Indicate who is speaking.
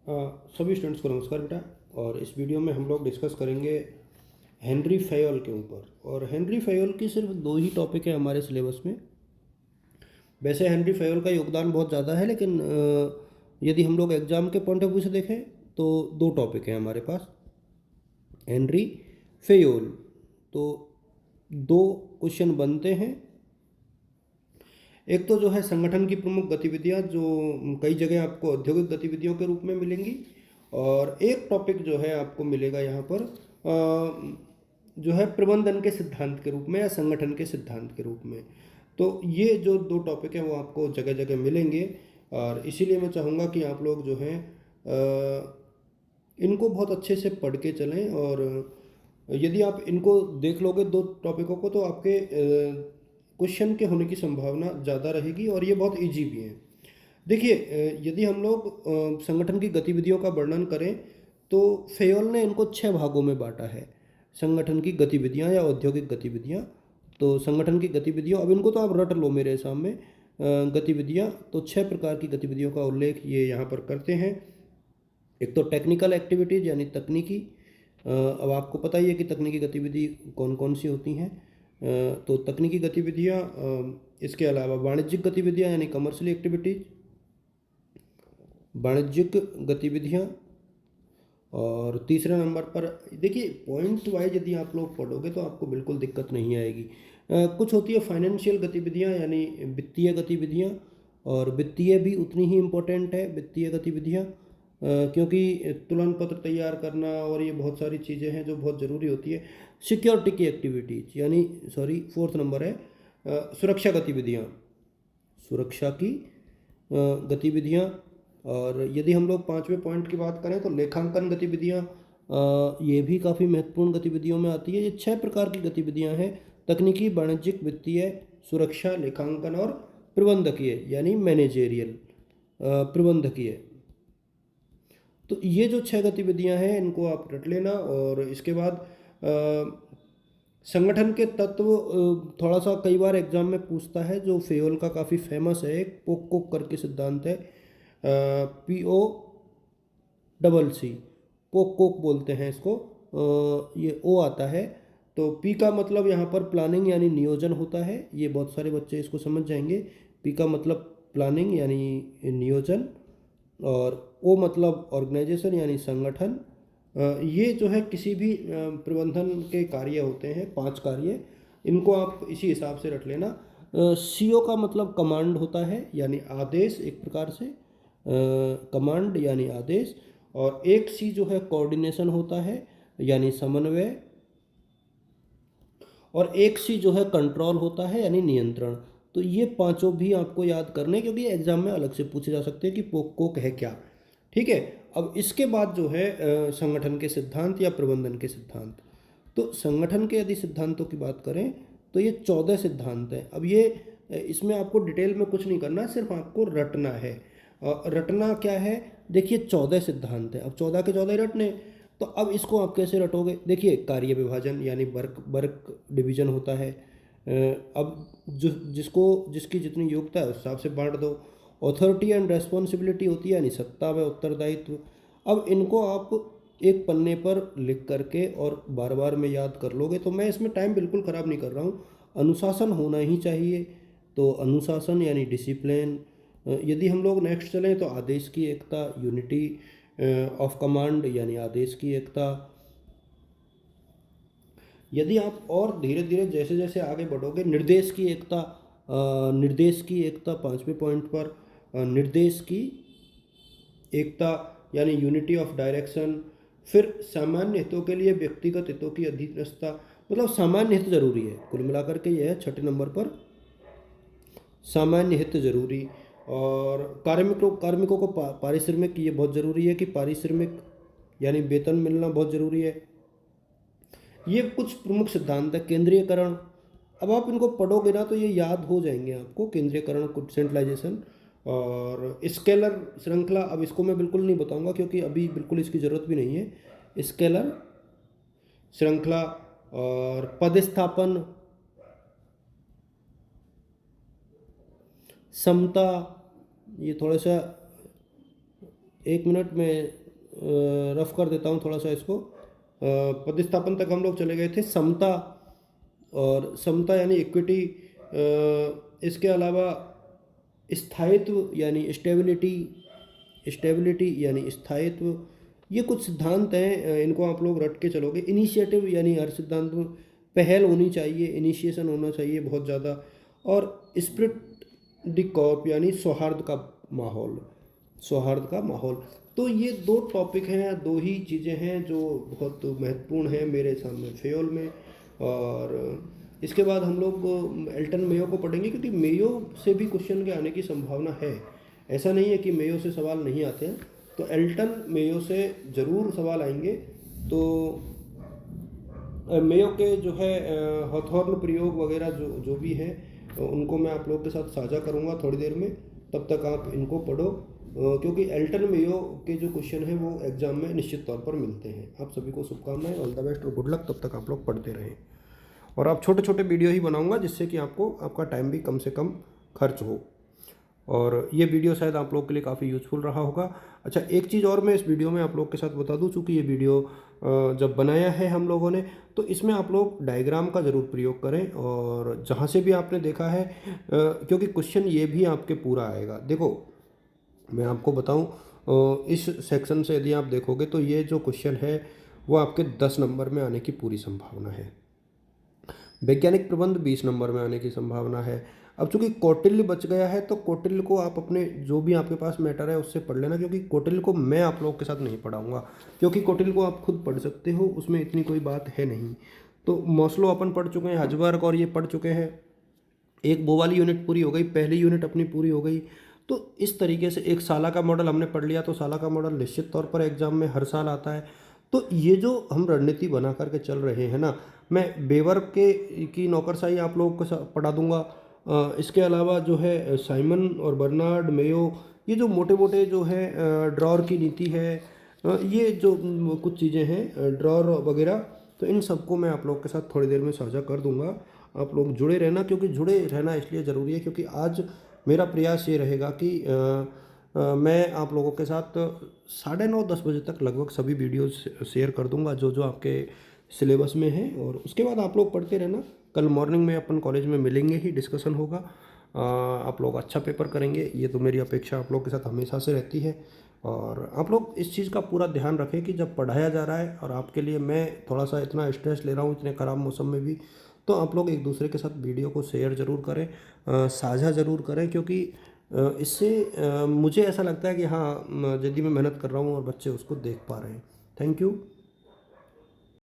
Speaker 1: सभी स्टूडेंट्स को नमस्कार बेटा। और इस वीडियो में हम लोग डिस्कस करेंगे हेनरी फयोल के ऊपर। और हेनरी फयोल की सिर्फ दो ही टॉपिक है हमारे सिलेबस में। वैसे हेनरी फयोल का योगदान बहुत ज़्यादा है, लेकिन यदि हम लोग एग्ज़ाम के पॉइंट ऑफ व्यू से देखें तो दो टॉपिक हैं हमारे पास हेनरी फयोल। तो दो क्वेश्चन बनते हैं। एक तो जो है संगठन की प्रमुख गतिविधियां, जो कई जगह आपको औद्योगिक गतिविधियों के रूप में मिलेंगी, और एक टॉपिक जो है आपको मिलेगा यहाँ पर जो है प्रबंधन के सिद्धांत के रूप में या संगठन के सिद्धांत के रूप में। तो ये जो दो टॉपिक हैं वो आपको जगह जगह मिलेंगे, और इसीलिए मैं चाहूँगा कि आप लोग जो हैं इनको बहुत अच्छे से पढ़ के चलें। और यदि आप इनको देख लोगे दो टॉपिकों को, तो आपके क्वेश्चन के होने की संभावना ज़्यादा रहेगी, और ये बहुत इजी भी है। देखिए, यदि हम लोग संगठन की गतिविधियों का वर्णन करें तो फेयोल ने इनको 6 भागों में बांटा है। संगठन की गतिविधियां या औद्योगिक गतिविधियां। तो संगठन की गतिविधियों, अब इनको तो आप रट लो मेरे सामने। गतिविधियां तो 6 प्रकार की गतिविधियों का उल्लेख ये यहाँ पर करते हैं। एक तो टेक्निकल एक्टिविटीज़ यानी तकनीकी। अब आपको पता ही है कि तकनीकी गतिविधि कौन कौन सी होती हैं। तो तकनीकी गतिविधियाँ, इसके अलावा वाणिज्यिक गतिविधियाँ यानी कमर्शियल एक्टिविटीज़, वाणिज्यिक गतिविधियाँ। और तीसरे नंबर पर देखिए, पॉइंट वाइज यदि आप लोग पढ़ोगे तो आपको बिल्कुल दिक्कत नहीं आएगी। कुछ होती है फाइनेंशियल गतिविधियाँ यानी वित्तीय गतिविधियाँ, और वित्तीय भी उतनी ही इम्पोर्टेंट है वित्तीय गतिविधियाँ, क्योंकि तुलन पत्र तैयार करना और ये बहुत सारी चीज़ें हैं जो बहुत ज़रूरी होती है। सिक्योरिटी की एक्टिविटीज़ यानी फोर्थ नंबर है सुरक्षा गतिविधियाँ, सुरक्षा की गतिविधियाँ। और यदि हम लोग पाँचवें पॉइंट की बात करें तो लेखांकन गतिविधियाँ, ये भी काफ़ी महत्वपूर्ण गतिविधियों में आती है। ये 6 प्रकार की गतिविधियाँ हैं: तकनीकी, वाणिज्यिक, वित्तीय, सुरक्षा, लेखांकन और प्रबंधकीय यानी मैनेजेरियल, प्रबंधकीय। तो ये जो 6 गतिविधियाँ हैं इनको आप रट लेना। और इसके बाद संगठन के तत्व थोड़ा सा कई बार एग्जाम में पूछता है, जो फेयोल का काफ़ी फेमस है, एक पोक कोक करके सिद्धांत है, POCC, पोक कोक बोलते हैं इसको। ये ओ आता है, तो पी का मतलब यहाँ पर प्लानिंग यानी नियोजन होता है। ये बहुत सारे बच्चे इसको समझ जाएंगे। पी का मतलब प्लानिंग यानी नियोजन, और ओ मतलब ऑर्गेनाइजेशन यानी संगठन। ये जो है किसी भी प्रबंधन के कार्य होते हैं, 5 कार्य, इनको आप इसी हिसाब से रख लेना। सीओ का मतलब कमांड होता है यानी आदेश, एक प्रकार से कमांड यानी आदेश। और एक सी जो है कोऑर्डिनेशन होता है यानी समन्वय। और एक सी जो है कंट्रोल होता है यानी नियंत्रण। तो ये पांचों भी आपको याद करने, क्योंकि एग्जाम में अलग से पूछे जा सकते हैं कि पोक कोक है क्या। ठीक है। अब इसके बाद जो है संगठन के सिद्धांत या प्रबंधन के सिद्धांत। तो संगठन के यदि सिद्धांतों की बात करें तो ये 14 सिद्धांत हैं। अब ये इसमें आपको डिटेल में कुछ नहीं करना, सिर्फ आपको रटना है। रटना क्या है? देखिए, 14 सिद्धांत है, अब 14 के 14 ही रटने। तो अब इसको आप कैसे रटोगे? देखिए, कार्य विभाजन यानी वर्क वर्क डिवीजन होता है। अब जिसकी जितनी योग्यता है उस हिसाब से बांट दो। अथॉरिटी एंड रेस्पॉन्सिबिलिटी होती है यानी सत्ता व उत्तरदायित्व। अब इनको आप एक पन्ने पर लिख करके और बार बार में याद कर लोगे, तो मैं इसमें टाइम बिल्कुल ख़राब नहीं कर रहा हूँ। अनुशासन होना ही चाहिए, तो अनुशासन यानी डिसिप्लिन। यदि हम लोग नेक्स्ट चलें तो आदेश की एकता, यूनिटी ऑफ कमांड यानी आदेश की एकता। यदि आप और धीरे धीरे जैसे जैसे आगे बढ़ोगे, निर्देश की एकता, निर्देश की एकता 5वें पॉइंट पर, निर्देश की एकता यानी यूनिटी ऑफ डायरेक्शन। फिर सामान्य हितों के लिए व्यक्तिगत हितों की अधीनस्थता, मतलब सामान्य हित जरूरी है। कुल मिलाकर के यह है 6ठे नंबर पर सामान्य हित जरूरी। और कार्मिकों को पारिश्रमिक, ये बहुत ज़रूरी है कि पारिश्रमिक यानी वेतन मिलना बहुत ज़रूरी है। ये कुछ प्रमुख सिद्धांत है। केंद्रीयकरण, अब आप इनको पढ़ोगे ना तो ये याद हो जाएंगे आपको। केंद्रीयकरण, कुछ सेंट्रलाइजेशन और स्केलर श्रृंखला। अब इसको मैं बिल्कुल नहीं बताऊंगा क्योंकि अभी बिल्कुल इसकी ज़रूरत भी नहीं है। स्केलर श्रृंखला और पदस्थापन, समता, ये थोड़ा सा एक मिनट में रफ कर देता हूँ थोड़ा सा इसको। प्रतिस्थापन तक हम लोग चले गए थे, समता, और समता यानी इक्विटी, इसके अलावा स्थायित्व यानी स्टेबिलिटी, स्टेबिलिटी यानी स्थायित्व, ये कुछ सिद्धांत हैं, इनको आप लोग रट के चलोगे। इनिशिएटिव यानी हर सिद्धांत में पहल होनी चाहिए, इनिशिएशन होना चाहिए बहुत ज़्यादा। और स्पिरिट द कॉर्प यानी सौहार्द का माहौल, सौहार्द का माहौल। तो ये दो टॉपिक हैं, दो ही चीज़ें हैं जो बहुत महत्वपूर्ण हैं मेरे सामने फेयोल में। और इसके बाद हम लोग एल्टन मेयो को पढ़ेंगे, क्योंकि मेयो से भी क्वेश्चन के आने की संभावना है। ऐसा नहीं है कि मेयो से सवाल नहीं आते हैं, तो एल्टन मेयो से ज़रूर सवाल आएंगे। तो मेयो के जो है हॉथॉर्न प्रयोग वगैरह जो जो भी है, उनको मैं आप लोग के साथ साझा करूँगा थोड़ी देर में। तब तक आप इनको पढ़ो, क्योंकि एल्टन मेयो के जो क्वेश्चन हैं वो एग्जाम में निश्चित तौर पर मिलते हैं। आप सभी को शुभकामनाएं, ऑल द बेस्ट और गुड लक। तब तक आप लोग पढ़ते रहें, और आप छोटे छोटे वीडियो ही बनाऊंगा जिससे कि आपको आपका टाइम भी कम से कम खर्च हो, और ये वीडियो शायद आप लोग के लिए काफ़ी यूज़फुल रहा होगा। अच्छा, एक चीज़ और मैं इस वीडियो में आप लोग के साथ बता दूं, चूँकि ये वीडियो जब बनाया है हम लोगों ने, तो इसमें आप लोग डायग्राम का ज़रूर प्रयोग करें, और जहाँ से भी आपने देखा है, क्योंकि क्वेश्चन ये भी आपके पूरा आएगा। देखो मैं आपको बताऊं, इस सेक्शन से यदि आप देखोगे तो ये जो क्वेश्चन है वो आपके 10 नंबर में आने की पूरी संभावना है। वैज्ञानिक प्रबंध 20 नंबर में आने की संभावना है। अब चूंकि कौटिल्य बच गया है, तो कौटिल्य को आप अपने जो भी आपके पास मैटर है उससे पढ़ लेना, क्योंकि कौटिल्य को मैं आप लोगों के साथ नहीं पढ़ाऊंगा, क्योंकि कौटिल्य को आप खुद पढ़ सकते हो, उसमें इतनी कोई बात है नहीं। तो मॉस्लो अपन पढ़ चुके हैं, हजबर्ग और ये पढ़ चुके हैं। एक वो वाली यूनिट पूरी हो गई, पहली यूनिट अपनी पूरी हो गई। तो इस तरीके से एक साला का मॉडल हमने पढ़ लिया, तो साला का मॉडल निश्चित तौर पर एग्जाम में हर साल आता है। तो ये जो हम रणनीति बना करके चल रहे हैं ना, मैं बेवर के की नौकरशाही आप लोगों को पढ़ा दूंगा। इसके अलावा जो है साइमन और बर्नार्ड मेयो, ये जो मोटे मोटे जो है ड्रॉर की नीति है, ये जो कुछ चीज़ें हैं ड्रॉर वगैरह, तो इन सबको मैं आप लोग के साथ थोड़ी देर में साझा कर दूंगा। आप लोग जुड़े रहना, क्योंकि जुड़े रहना इसलिए ज़रूरी है क्योंकि आज मेरा प्रयास ये रहेगा कि मैं आप लोगों के साथ 9:30-10 बजे तक लगभग सभी वीडियोस शेयर कर दूंगा जो जो आपके सिलेबस में है, और उसके बाद आप लोग पढ़ते रहना। कल मॉर्निंग में अपन कॉलेज में मिलेंगे ही, डिस्कशन होगा। आप लोग अच्छा पेपर करेंगे, ये तो मेरी अपेक्षा आप लोग के साथ हमेशा से रहती है। और आप लोग इस चीज़ का पूरा ध्यान रखें कि जब पढ़ाया जा रहा है और आपके लिए मैं थोड़ा सा इतना स्ट्रेस ले रहा हूँ इतने खराब मौसम में भी, तो आप लोग एक दूसरे के साथ वीडियो को शेयर ज़रूर करें, साझा ज़रूर करें, क्योंकि इससे मुझे ऐसा लगता है कि हाँ, यदि मैं मेहनत कर रहा हूँ और बच्चे उसको देख पा रहे हैं। Thank you.